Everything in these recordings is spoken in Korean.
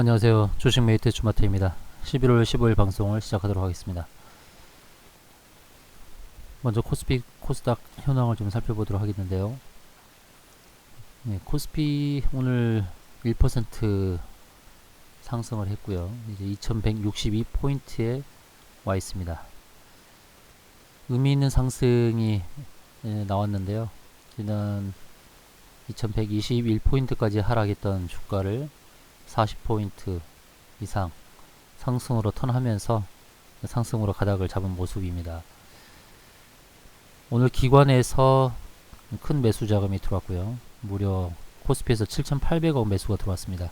안녕하세요. 주식메이트 주마태입니다. 11월 15일 방송을 시작하도록 하겠습니다. 먼저 코스피, 코스닥 현황을 좀 살펴보도록 하겠는데요. 네, 코스피 오늘 1% 상승을 했고요. 이제 2162포인트에 와 있습니다. 의미 있는 상승이 나왔는데요. 지난 2121포인트까지 하락했던 주가를 40포인트 이상 상승으로 턴하면서 상승으로 가닥을 잡은 모습입니다. 오늘 기관에서 큰 매수 자금이 들어왔고요. 무려 코스피에서 7,800억 매수가 들어왔습니다.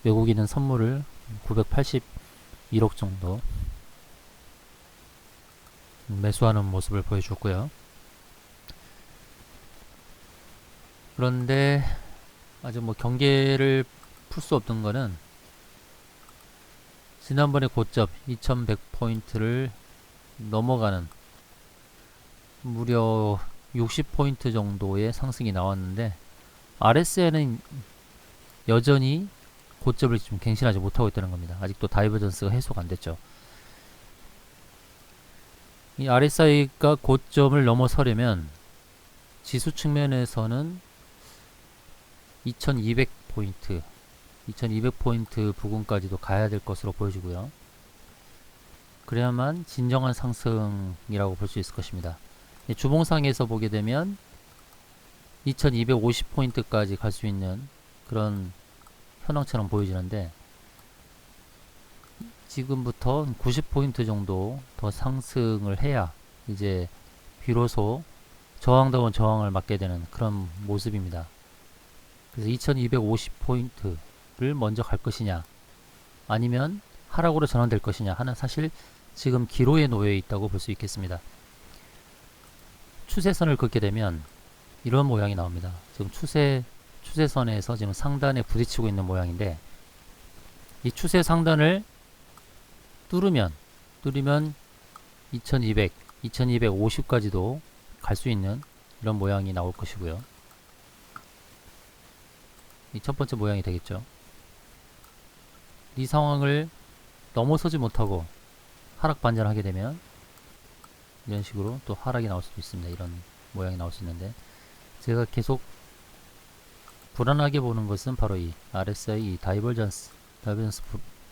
외국인은 선물을 981억 정도 매수하는 모습을 보여줬고요. 그런데 아직 경계를 풀 수 없던 거는 지난번에 고점 2100포인트를 넘어가는 무려 60포인트 정도의 상승이 나왔는데 RSI는 여전히 고점을 좀 갱신하지 못하고 있다는 겁니다. 아직도 다이버전스가 해소가 안 됐죠. 이 RSI가 고점을 넘어서려면 지수 측면에서는 2200포인트 2200포인트 부근까지도 가야 될 것으로 보여지고요. 그래야만 진정한 상승이라고 볼 수 있을 것입니다. 주봉상에서 보게 되면 2250포인트까지 갈 수 있는 그런 현황처럼 보여지는데 지금부터 90포인트 정도 더 상승을 해야 이제 비로소 저항다운 저항을 맞게 되는 그런 모습입니다. 그래서 2250포인트를 먼저 갈 것이냐 아니면 하락으로 전환될 것이냐 하는 사실 지금 기로에 놓여 있다고 볼 수 있겠습니다. 추세선을 긋게 되면 이런 모양이 나옵니다. 지금 추세선에서 지금 상단에 부딪히고 있는 모양인데 이 추세 상단을 뚫으면 2200, 2250까지도 갈 수 있는 이런 모양이 나올 것이고요. 이 첫 번째 모양이 되겠죠. 이 상황을 넘어서지 못하고 하락 반전하게 되면 이런 식으로 또 하락이 나올 수도 있습니다. 이런 모양이 나올 수 있는데 제가 계속 불안하게 보는 것은 바로 이 RSI 이 다이버전스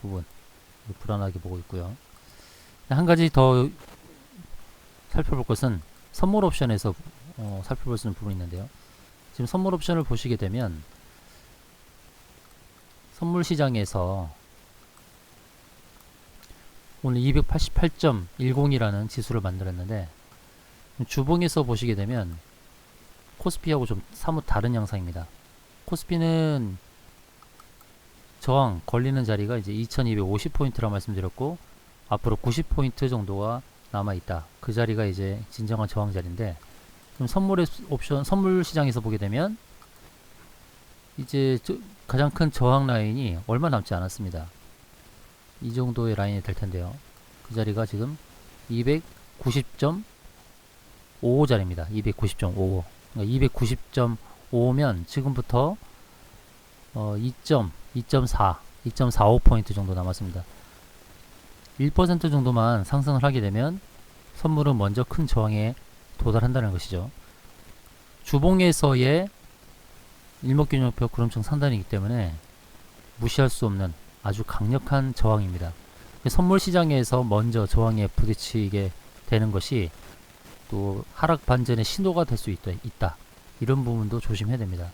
부분 불안하게 보고 있고요. 한 가지 더 살펴볼 것은 선물 옵션에서 살펴볼 수 있는 부분이 있는데요. 지금 선물 옵션을 보시게 되면 선물 시장에서 오늘 288.10이라는 지수를 만들었는데 주봉에서 보시게 되면 코스피하고 좀 사뭇 다른 양상입니다. 코스피는 저항 걸리는 자리가 이제 2250포인트라 말씀드렸고 앞으로 90포인트 정도가 남아있다. 그 자리가 이제 진정한 저항 자리인데 그럼 선물의 옵션 선물 시장에서 보게 되면 이제 가장 큰 저항 라인이 얼마 남지 않았습니다. 이 정도의 라인이 될 텐데요. 그 자리가 지금 290.55 자리입니다. 290.55. 그러니까 290.55면 지금부터 2.4, 2.45포인트 정도 남았습니다. 1% 정도만 상승을 하게 되면 선물은 먼저 큰 저항에 도달한다는 것이죠. 주봉에서의 일목균형표 구름층 상단이기 때문에 무시할 수 없는 아주 강력한 저항입니다. 선물 시장에서 먼저 저항에 부딪히게 되는 것이 또 하락 반전의 신호가 될 수 있다. 이런 부분도 조심해야 됩니다.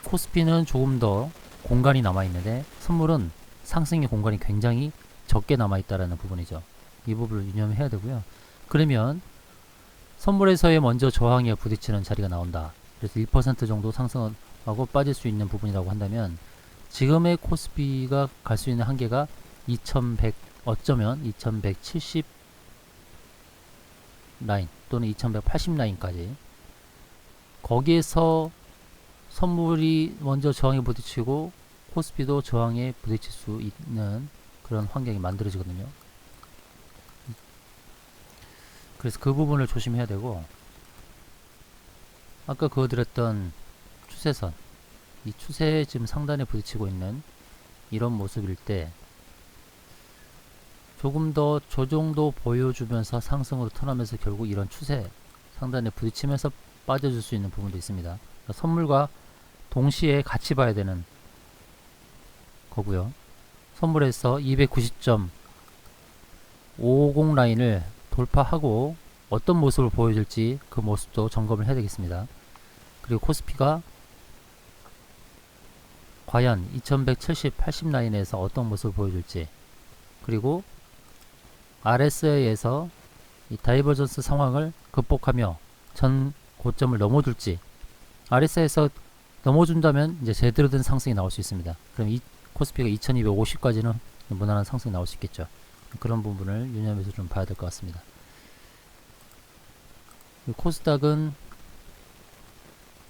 코스피는 조금 더 공간이 남아 있는데 선물은 상승의 공간이 굉장히 적게 남아 있다라는 부분이죠. 이 부분을 유념해야 되고요. 그러면 선물에서의 먼저 저항에 부딪히는 자리가 나온다. 그래서 1% 정도 상승하고 빠질 수 있는 부분이라고 한다면 지금의 코스피가 갈 수 있는 한계가 2100 어쩌면 2170 라인 또는 2180 라인까지 거기에서 선물이 먼저 저항에 부딪히고 코스피도 저항에 부딪힐 수 있는 그런 환경이 만들어지거든요. 그래서 그 부분을 조심해야 되고 아까 그어드렸던 추세선 이 추세에 지금 상단에 부딪히고 있는 이런 모습일 때 조금 더 조정도 보여주면서 상승으로 턴하면서 결국 이런 추세 상단에 부딪히면서 빠져줄 수 있는 부분도 있습니다. 그러니까 선물과 동시에 같이 봐야 되는 거고요. 선물에서 290.550 라인을 돌파하고 어떤 모습을 보여줄지 그 모습도 점검을 해야 되겠습니다. 그리고 코스피가 과연 2170, 80 라인에서 어떤 모습을 보여줄지, 그리고 RSI에서 이 다이버전스 상황을 극복하며 전 고점을 넘어줄지, RSI에서 넘어준다면 이제 제대로 된 상승이 나올 수 있습니다. 그럼 이 코스피가 2250까지는 무난한 상승이 나올 수 있겠죠. 그런 부분을 유념해서 좀 봐야 될 것 같습니다. 코스닥은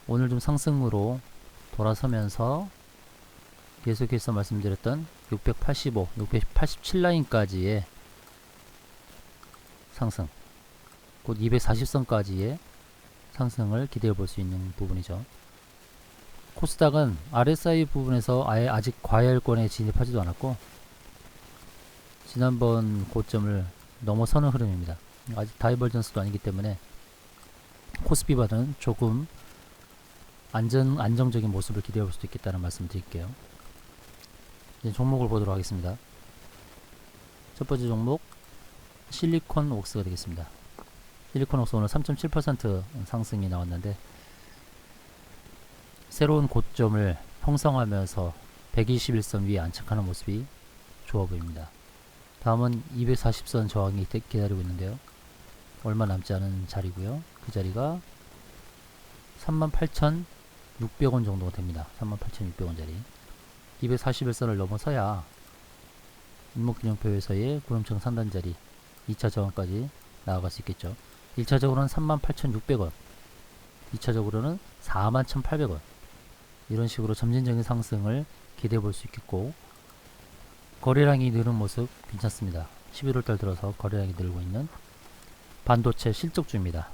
오늘 좀 상승으로 돌아서면서 계속해서 말씀드렸던 685, 687 라인까지의 상승, 곧 240선까지의 상승을 기대해 볼 수 있는 부분이죠. 코스닥은 RSI 부분에서 아직 과열권에 진입하지도 않았고 지난번 고점을 넘어서는 흐름입니다. 아직 다이버전스도 아니기 때문에 코스피보다는 조금 안정적인 모습을 기대해 볼 수도 있겠다는 말씀 드릴게요. 이제 종목을 보도록 하겠습니다. 첫 번째 종목 실리콘 웍스가 되겠습니다. 실리콘 웍스 오늘 3.7% 상승이 나왔는데 새로운 고점을 형성하면서 121선 위에 안착하는 모습이 좋아 보입니다. 다음은 240선 저항이 기다리고 있는데요. 얼마 남지 않은 자리고요. 그 자리가 38,600원 정도가 됩니다. 38,600원짜리 241선을 넘어서야 일목균형표에서의 구름청 상단자리 2차 저항까지 나아갈 수 있겠죠. 1차적으로는 38,600원, 2차적으로는 41,800원, 이런 식으로 점진적인 상승을 기대해 볼 수 있겠고, 거래량이 느는 모습 괜찮습니다. 11월달 들어서 거래량이 늘고 있는 반도체 실적주입니다.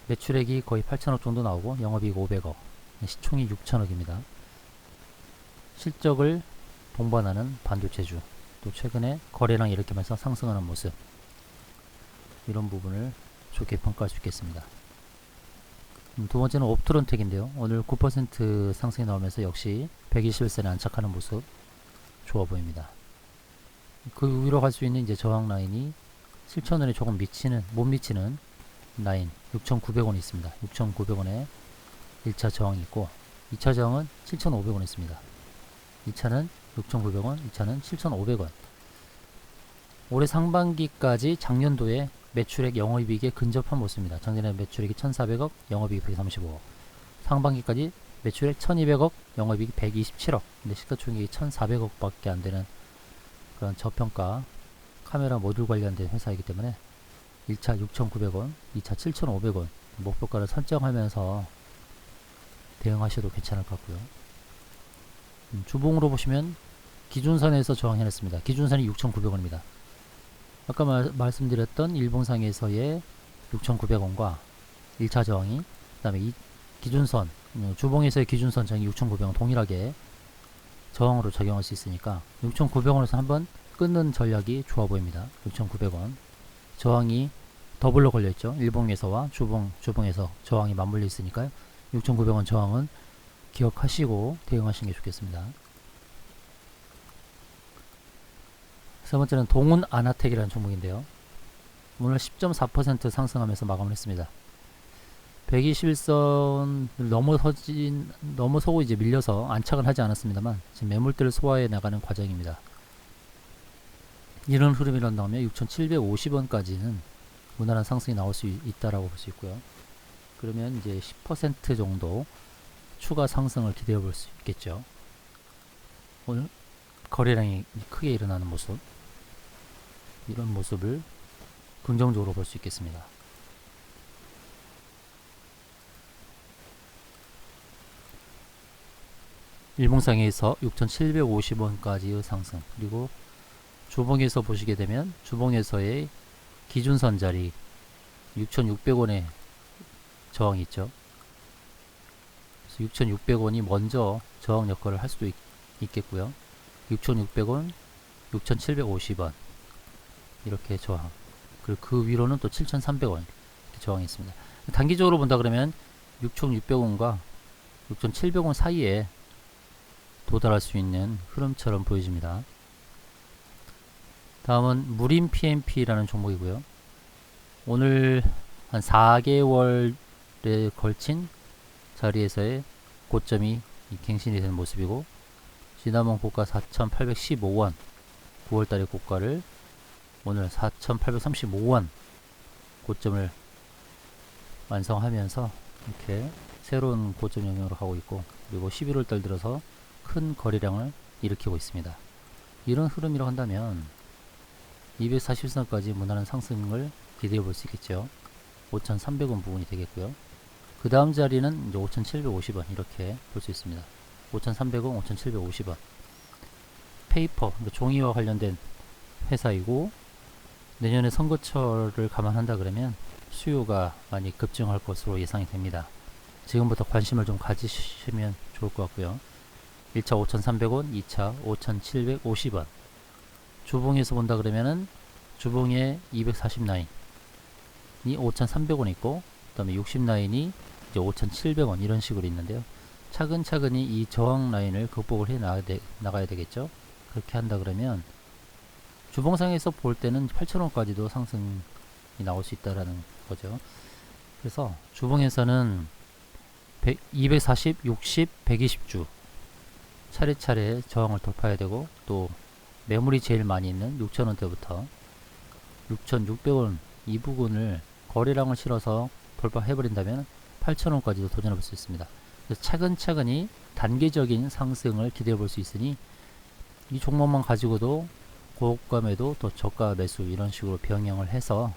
매출액이 거의 8천억 정도 나오고 영업이익 500억, 시총이 6천억입니다. 실적을 동반하는 반도체주, 또 최근에 거래량이 이렇게 하면서 상승하는 모습, 이런 부분을 좋게 평가할 수 있겠습니다. 두 번째는 옵트론텍인데요. 오늘 9% 상승이 나오면서 역시 121선에 안착하는 모습 좋아 보입니다. 그 위로 갈 수 있는 이제 저항 라인이 7,000원에 조금 못 미치는 라인 6,900원이 있습니다. 6,900원에 1차 저항이 있고 2차 저항은 7,500원 있습니다. 2차는 6,900원, 2차는 7,500원. 올해 상반기까지 작년도에 매출액 영업이익에 근접한 모습입니다. 작년에 매출액이 1,400억, 영업이익 135억. 상반기까지 매출액 1,200억, 영업이익 127억. 근데 시가총액이 1,400억 밖에 안 되는 그런 저평가 카메라 모듈 관련된 회사이기 때문에 1차 6,900원, 2차 7,500원 목표가를 설정하면서 대응하셔도 괜찮을 것 같고요. 주봉으로 보시면 기준선에서 저항해냈습니다. 기준선이 6,900원입니다. 아까 말씀드렸던 일봉상에서의 6,900원과 1차 저항이, 그 다음에 이 기준선, 주봉에서의 기준선 저항이 6,900원 동일하게 저항으로 적용할 수 있으니까 6,900원에서 한번 끊는 전략이 좋아 보입니다. 6,900원 저항이 더블로 걸려있죠. 일봉에서와 주봉에서 저항이 맞물려 있으니까요. 6,900원 저항은 기억하시고 대응하시는 게 좋겠습니다. 세 번째는 동훈 아나텍이라는 종목인데요. 오늘 10.4% 상승하면서 마감을 했습니다. 121선을 넘어서고 이제 밀려서 안착을 하지 않았습니다만 지금 매물대를 소화해 나가는 과정입니다. 이런 흐름이 일어나면 6,750원까지는 무난한 상승이 나올 수 있다라고 볼 수 있고요. 그러면 이제 10% 정도 추가 상승을 기대해 볼 수 있겠죠. 오늘 거래량이 크게 일어나는 모습, 이런 모습을 긍정적으로 볼 수 있겠습니다. 일봉상에서 6,750원까지의 상승, 그리고 주봉에서 보시게 되면 주봉에서의 기준선 자리 6,600원에 저항이 있죠. 6,600원이 먼저 저항 역할을 할 수도 있겠고요. 6,600원, 6,750원 이렇게 저항. 그리고 그 위로는 또 7,300원 이렇게 저항이 있습니다. 단기적으로 본다 그러면 6,600원과 6,700원 사이에 도달할 수 있는 흐름처럼 보여집니다. 다음은 무림 PMP라는 종목이고요. 오늘 한 4개월에 걸친 자리에서의 고점이 갱신이 되는 모습이고, 지난번 고가 4,815원 9월달의 고가를 오늘 4,835원 고점을 완성하면서 이렇게 새로운 고점 영역으로 가고 있고, 그리고 11월달 들어서 큰 거래량을 일으키고 있습니다. 이런 흐름이라고 한다면 240선까지 무난한 상승을 기대해 볼 수 있겠죠. 5,300원 부분이 되겠고요. 그 다음 자리는 이제 5,750원 이렇게 볼 수 있습니다. 5,300원, 5,750원. 페이퍼, 종이와 관련된 회사이고, 내년에 선거철을 감안한다 그러면 수요가 많이 급증할 것으로 예상이 됩니다. 지금부터 관심을 좀 가지시면 좋을 것 같고요. 1차 5,300원, 2차 5,750원. 주봉에서 본다 그러면은 주봉에 240 라인이 5,300원 있고, 그 다음에 60 라인이 이제 5,700원 이런 식으로 있는데요. 차근차근히 이 저항 라인을 극복을 해 나가야 되겠죠. 그렇게 한다 그러면 주봉상에서 볼 때는 8,000원까지도 상승이 나올 수 있다라는 거죠. 그래서 주봉에서는 240, 60, 120주 차례차례 저항을 돌파해야 되고, 또 매물이 제일 많이 있는 6,000원대부터 6,600원 이 부분을 거래량을 실어서 돌파해버린다면 8,000원까지도 도전해 볼 수 있습니다. 그래서 차근차근히 단계적인 상승을 기대해 볼 수 있으니, 이 종목만 가지고도 고가 매도 또 저가 매수 이런 식으로 병행을 해서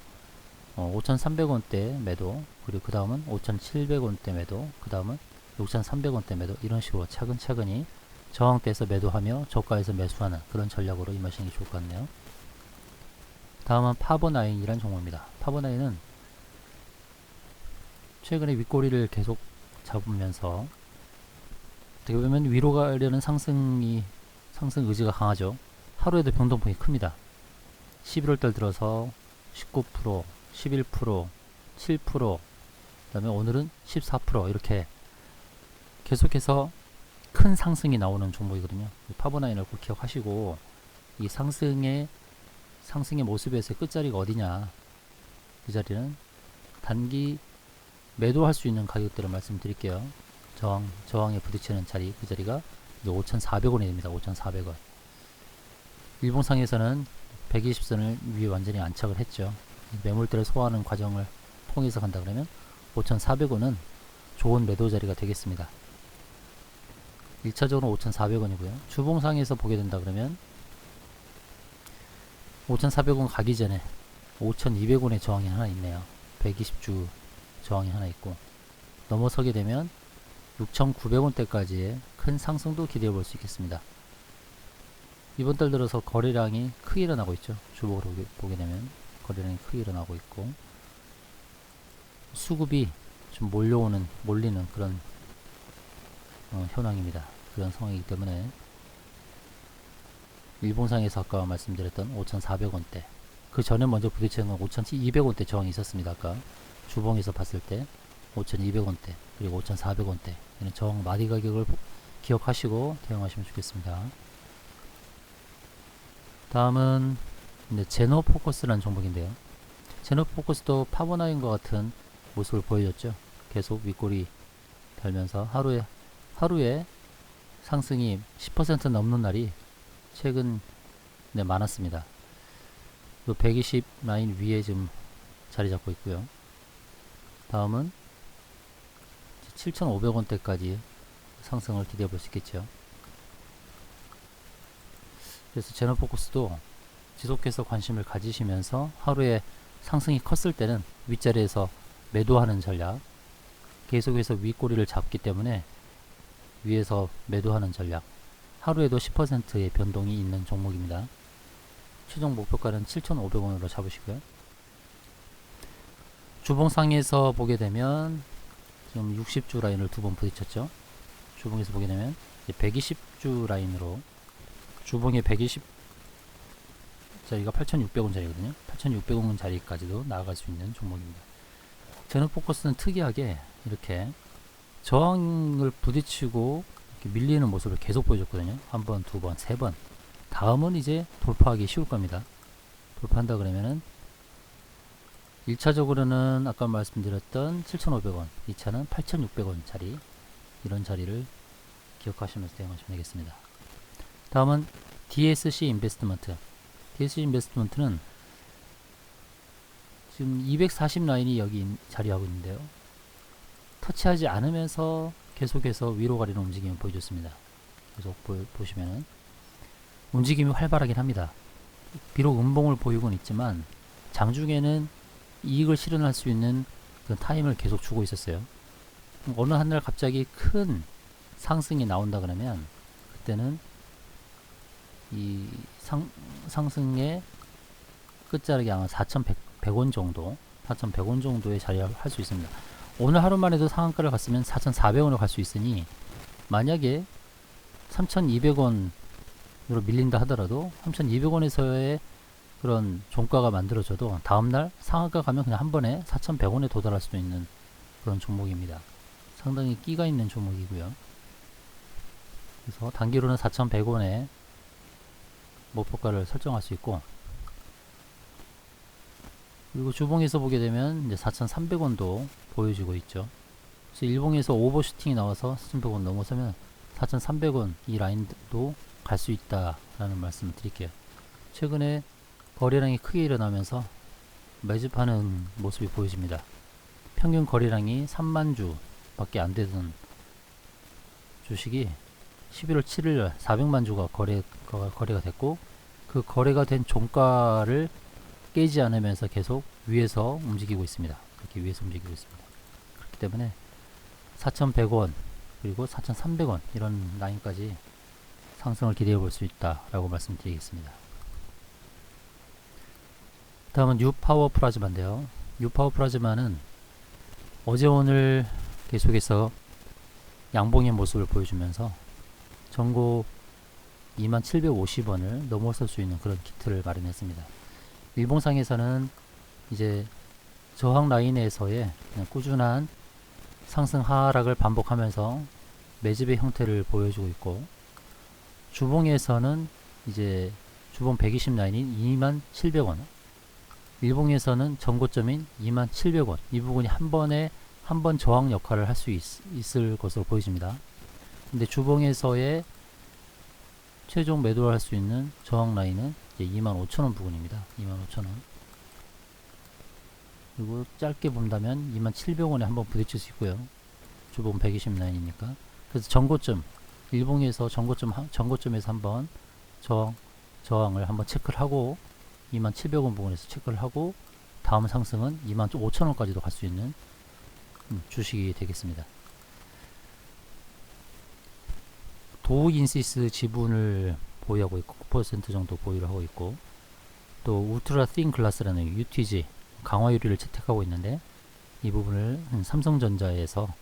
5,300원대 매도, 그리고 그 다음은 5,700원대 매도, 그 다음은 6,300원대 매도, 이런 식으로 차근차근히 저항대에서 매도하며 저가에서 매수하는 그런 전략으로 임하시는 게 좋을 것 같네요. 다음은 파버나인이라는 종목입니다. 파버나인은 최근에 윗꼬리를 계속 잡으면서 어떻게 보면 위로 가려는 상승 의지가 강하죠. 하루에도 변동폭이 큽니다. 11월달 들어서 19%, 11%, 7%, 그 다음에 오늘은 14% 이렇게 계속해서 큰 상승이 나오는 종목이거든요. 파버나인을 꼭 기억하시고, 이 상승의 모습에서의 끝자리가 어디냐, 그 자리는 단기 매도할 수 있는 가격대를 말씀드릴게요. 저항에 부딪히는 자리, 그 자리가 5,400원이 됩니다. 5,400원. 일봉상에서는 120선을 위에 완전히 안착을 했죠. 매물대를 소화하는 과정을 통해서 간다 그러면 5,400원은 좋은 매도 자리가 되겠습니다. 1차적으로 5,400원이고요. 주봉상에서 보게 된다 그러면 5,400원 가기 전에 5,200원의 저항이 하나 있네요. 120주 저항이 하나 있고, 넘어서게 되면 6,900원대까지의 큰 상승도 기대해 볼 수 있겠습니다. 이번 달 들어서 거래량이 크게 일어나고 있죠. 주봉으로 보게 되면 거래량이 크게 일어나고 있고, 수급이 좀 몰리는 그런 현황입니다. 그런 상황이기 때문에 일봉상에서 아까 말씀드렸던 5,400원대, 그 전에 먼저 부딪히는 건 5,200원대 저항이 있었습니다. 아까 주봉에서 봤을 때 5,200원대 그리고 5,400원대 이런 저항 마디 가격을 기억하시고 대응하시면 좋겠습니다. 다음은 제노포커스라는 종목인데요. 제노포커스도 파버나인과 같은 모습을 보여줬죠. 계속 윗꼬리 달면서 하루에 상승이 10% 넘는 날이 최근 많았습니다. 120 라인 위에 지금 자리 잡고 있고요. 다음은 7,500원대까지 상승을 기대해 볼 수 있겠죠. 그래서 제너포커스도 지속해서 관심을 가지시면서 하루에 상승이 컸을 때는 윗자리에서 매도하는 전략, 계속해서 윗꼬리를 잡기 때문에 위에서 매도하는 전략, 하루에도 10%의 변동이 있는 종목입니다. 최종 목표가는 7,500원으로 잡으시고요. 주봉상에서 보게 되면 지금 60주 라인을 두 번 부딪혔죠. 주봉에서 보게 되면 120주 라인으로 주봉의 120짜리가 8,600원짜리거든요. 8,600원 자리까지도 나아갈 수 있는 종목입니다. 제너포커스는 특이하게 이렇게 저항을 부딪히고 이렇게 밀리는 모습을 계속 보여줬거든요. 한 번, 두 번, 세 번. 다음은 이제 돌파하기 쉬울 겁니다. 돌파한다 그러면은 1차적으로는 아까 말씀드렸던 7,500원, 2차는 8,600원 자리, 이런 자리를 기억하시면서 대응하시면 되겠습니다. 다음은 DSC 인베스트먼트. DSC 인베스트먼트는 지금 240 라인이 여기 자리하고 있는데요. 터치하지 않으면서 계속해서 위로 가리는 움직임을 보여줬습니다. 계속 보시면은 움직임이 활발하긴 합니다. 비록 음봉을 보이곤 있지만 장중에는 이익을 실현할 수 있는 그 타임을 계속 주고 있었어요. 어느 한 날 갑자기 큰 상승이 나온다 그러면 그때는 이 상승의 끝자락이 아마 4,100원 정도, 4,100원 정도의 자리를 할 수 있습니다. 오늘 하루만 해도 상한가를 갔으면 4,400원을 갈 수 있으니 만약에 3,200원으로 밀린다 하더라도 3,200원에서의 그런 종가가 만들어져도 다음날 상한가 가면 그냥 한 번에 4,100원에 도달할 수도 있는 그런 종목입니다. 상당히 끼가 있는 종목이고요. 그래서 단기로는 4,100원에 목표가를 설정할 수 있고, 그리고 주봉에서 보게 되면 이제 4,300원도 보여지고 있죠. 그래서 일봉에서 오버슈팅이 나와서 4,100원 넘어서면 4,300원 이 라인도 갈 수 있다라는 말씀을 드릴게요. 최근에 거래량이 크게 일어나면서 매집하는 모습이 보여집니다. 평균 거래량이 3만 주 밖에 안 되던 주식이 11월 7일 400만 주가 거래가 됐고, 그 거래가 된 종가를 깨지 않으면서 계속 위에서 움직이고 있습니다. 이렇게 위에서 움직이고 있습니다. 그렇기 때문에 4,100원 그리고 4,300원 이런 라인까지 상승을 기대해 볼 수 있다라고 말씀드리겠습니다. 다음은 뉴파워 플라즈마인데요. 뉴파워 플라즈마는 어제 오늘 계속해서 양봉의 모습을 보여주면서 전고 2750원을 넘어설 수 있는 그런 기틀을 마련했습니다. 일봉상에서는 이제 저항 라인에서의 그냥 꾸준한 상승 하락을 반복하면서 매집의 형태를 보여주고 있고, 주봉에서는 이제 주봉 120 라인인 2700원, 일봉에서는 전고점인 2700원, 이 부분이 한 번 저항 역할을 할 수 있을 것으로 보여집니다. 근데 주봉에서의 최종 매도를 할 수 있는 저항 라인은 이제 25,000원 부근입니다. 25,000원. 그리고 짧게 본다면 2700원에 한번 부딪힐 수 있고요. 주봉 120 라인이니까. 그래서 전고점, 일봉에서 전고점에서 한번 저항을 한번 체크를 하고 2700원 부근에서 체크를 하고 다음 상승은 25,000원까지도 갈 수 있는 주식이 되겠습니다. 도우인시스 지분을 보유하고 있고 9% 정도 보유를 하고 있고, 또 울트라 띵 글라스라는 UTG 강화 유리를 채택하고 있는데, 이 부분을 삼성전자에서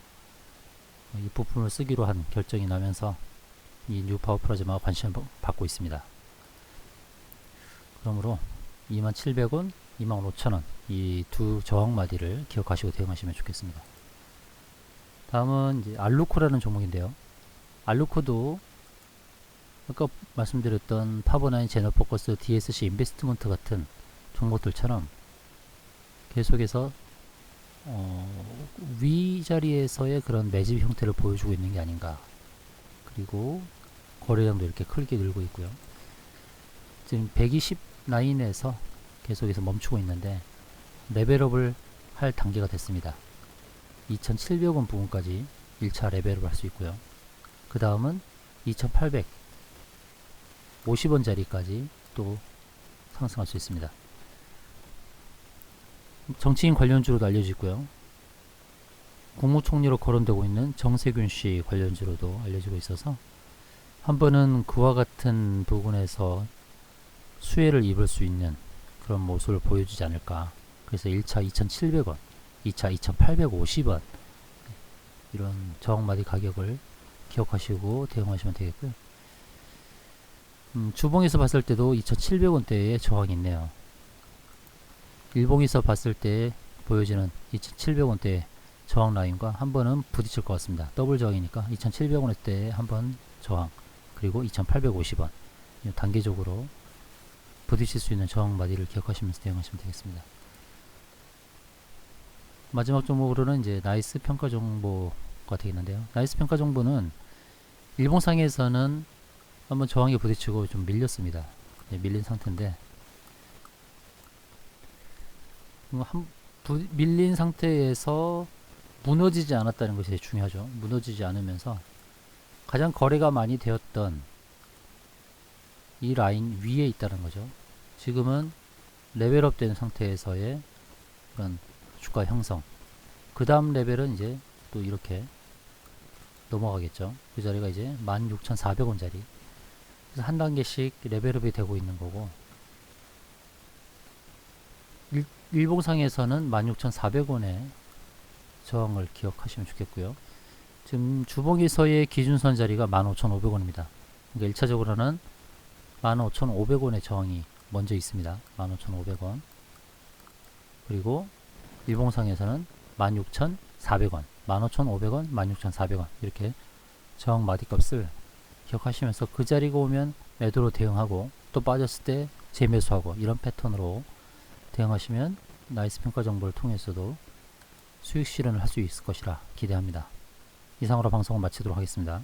이 부품을 쓰기로 한 결정이 나면서 이 뉴파워 플라즈마가 관심을 받고 있습니다. 그러므로 2700원, 25,000원 이 두 저항마디를 기억하시고 대응하시면 좋겠습니다. 다음은 이제 알루코라는 종목인데요. 알루코도 아까 말씀드렸던 파버나인, 제너포커스, DSC 인베스트먼트 같은 종목들처럼 계속해서 위자리에서의 그런 매집 형태를 보여주고 있는 게 아닌가. 그리고 거래량도 이렇게 크게 늘고 있고요. 지금 120 라인에서 계속해서 멈추고 있는데 레벨업을 할 단계가 됐습니다. 2,700원 부분까지 1차 레벨업을 할 수 있고요. 그 다음은 2,850원 자리까지 또 상승할 수 있습니다. 정치인 관련주로도 알려져 있고요. 국무총리로 거론되고 있는 정세균 씨 관련주로도 알려지고 있어서 한 번은 그와 같은 부분에서 수혜를 입을 수 있는 그런 모습을 보여주지 않을까. 그래서 1차 2,700원, 2차 2,850원 이런 저항마디 가격을 기억하시고 대응하시면 되겠고요. 주봉에서 봤을 때도 2,700원대의 저항이 있네요. 일봉에서 봤을 때 보여지는 2,700원대의 저항 라인과 한 번은 부딪힐 것 같습니다. 더블 저항이니까 2,700원대에 한 번 저항, 그리고 2,850원 단계적으로 부딪힐 수 있는 저항 마디를 기억하시면서 대응하시면 되겠습니다. 마지막 종목으로는 이제 나이스 평가 정보가 되겠는데요. 나이스 평가 정보는 일봉상에서는 한번 저항에 부딪히고 좀 밀렸습니다. 밀린 상태인데 밀린 상태에서 무너지지 않았다는 것이 중요하죠. 무너지지 않으면서 가장 거래가 많이 되었던 이 라인 위에 있다는 거죠. 지금은 레벨업 된 상태에서의 그런 주가 형성, 그 다음 레벨은 이제 또 이렇게 넘어가겠죠. 그 자리가 이제 16,400원짜리. 그래서 한 단계씩 레벨업이 되고 있는 거고, 일봉상에서는 16,400원의 저항을 기억하시면 좋겠고요. 지금 주봉에서의 기준선 자리가 15,500원입니다. 그러니까 1차적으로는 15,500원의 저항이 먼저 있습니다. 15,500원. 그리고 일봉상에서는 16,400원, 15,500원, 16,400원 이렇게 저항 마디값을 기억하시면서 그 자리가 오면 매도로 대응하고 또 빠졌을 때 재매수하고 이런 패턴으로 대응하시면 나이스 평가 정보를 통해서도 수익 실현을 할 수 있을 것이라 기대합니다. 이상으로 방송을 마치도록 하겠습니다.